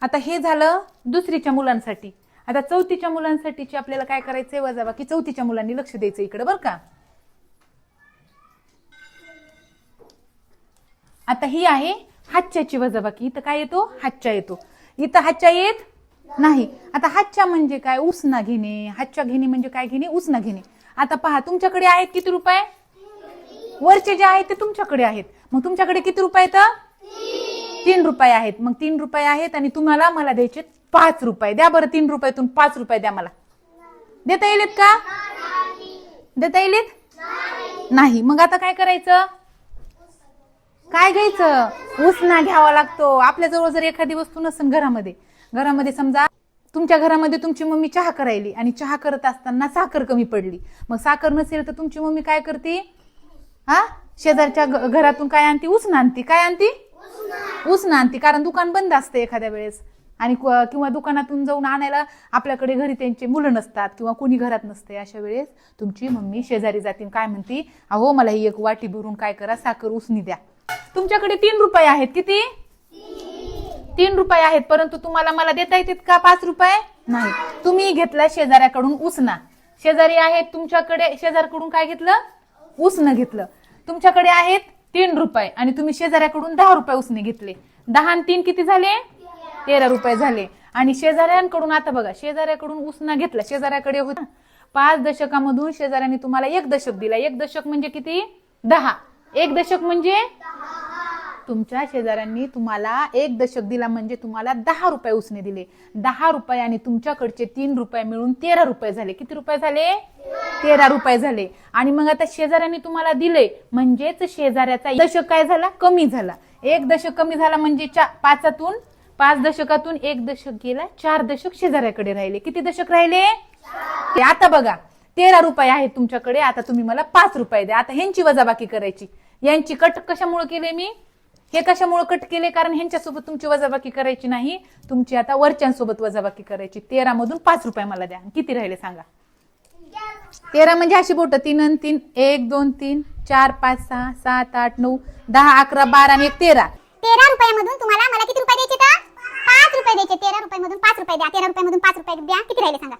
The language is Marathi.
आता हे झालं दुसरीच्या मुलांसाठी. आता चौथीच्या मुलांसाठीची आपल्याला काय करायचंय वजाबाकी. चौथीच्या मुलांनी लक्ष द्यायचं इकडे बरं का. आता ही आहे हातच्याची वजाबाकी. इथं काय येतो हातच्या येतो. इथं हातच्या येत नाही. आता हातच्या म्हणजे काय उसना घेणे. हातच्या घेणे म्हणजे काय घेणे उसना घेणे. आता पहा तुमच्याकडे आहेत किती रुपये. वरचे जे आहेत ते तुमच्याकडे आहेत. मग तुमच्याकडे किती रुपये आहेत 3 रुपये आहेत. मग 3 रुपये आहेत आणि तुम्हाला मला द्यायचे 5 रुपये. द्या बरं 3 रुपयातून 5 रुपये द्या मला. देता येईल का. देता येईल नाही. मग आता काय करायचं. काय घ्यायचं उसना घ्यावा लागतो. आपल्याजवळ जर एखादी वस्तू नसेल घरामध्ये समजा तुमच्या घरामध्ये तुमची मम्मी चहा करायली आणि चहा करत असताना साखर कमी पडली. मग साखर नसेल तर तुमची मम्मी काय करते शेजारच्या घरातून काय आणते उसना आणते. काय आणते उसना आणते. कारण दुकान बंद असते एखाद्या वेळेस आणि किंवा दुकानातून जाऊन आणायला आपल्याकडे घरी त्यांचे मुलं नसतात किंवा कोणी घरात नसते. अशा वेळेस तुमची मम्मी शेजारी जाते काय म्हणते अहो मला ही एक वाटी भरून काय करा साखर उसनी द्या. तुमच्याकडे 3 रुपये आहेत. किती 3 रुपये आहेत. परंतु तुम्हाला मला देता येतात का 5 रुपये नाही. तुम्ही घेतला शेजाऱ्याकडून उसना. शेजारी आहेत तुमच्याकडे शेजारकडून काय घेतलं उसनं घेतलं. तुमच्याकडे आहेत 3 रुपये आणि तुम्ही शेजाऱ्याकडून 10 रुपये उसने घेतले. 10 आणि 3 किती झाले 13 रुपये झाले. आणि शेजाऱ्यांकडून आता बघा शेजाऱ्याकडून उसना घेतला. शेजाऱ्याकडे होता 5 दशकामधून शेजाऱ्यांनी तुम्हाला 1 दशक दिला. 1 दशक म्हणजे किती 10. 1 दशक म्हणजे तुमच्या शेजाऱ्यांनी तुम्हाला 1 दशक दिला म्हणजे तुम्हाला 10 रुपये उसने दिले. 10 रुपये आणि तुमच्याकडचे 3 रुपये मिळून 13 रुपये झाले. किती रुपये झाले 13 रुपये झाले. आणि मग आता शेजाऱ्यांनी तुम्हाला दिले म्हणजेच शेजाऱ्याचा 1 दशक काय झाला कमी झाला. 1 दशक कमी झाला म्हणजे 5 दशकातून 1 दशक गेला. 4 दशक शेजाऱ्याकडे राहिले. किती दशक राहिले आता बघा 13 रुपये आहेत तुमच्याकडे. आता तुम्ही मला 5 रुपये द्या. आता ह्यांची वजाबाकी करायची. यांची कट कशामुळे केले मी हे कशामुळे कट केले कारण ह्यांच्यासोबत तुमची वजाबाकी करायची नाही. तुमची आता वरच्यांसोबत वजाबाकी करायची. 13 मधून 5 रुपये मला द्या. किती राहिले सांगा. 13 म्हणजे अशी बोट 3 आणि 3 1 2 3 4 5 6 7 8 9 10 11 12 आणि 1 13. 13 रुपयामधून तुम्हाला मला किती रुपये द्यायचे 5 रुपये द्यायचे. 13 रुपयामधून 5 रुपये द्या. 13 रुपयामधून 5 रुपये द्या. किती राहिले सांगा.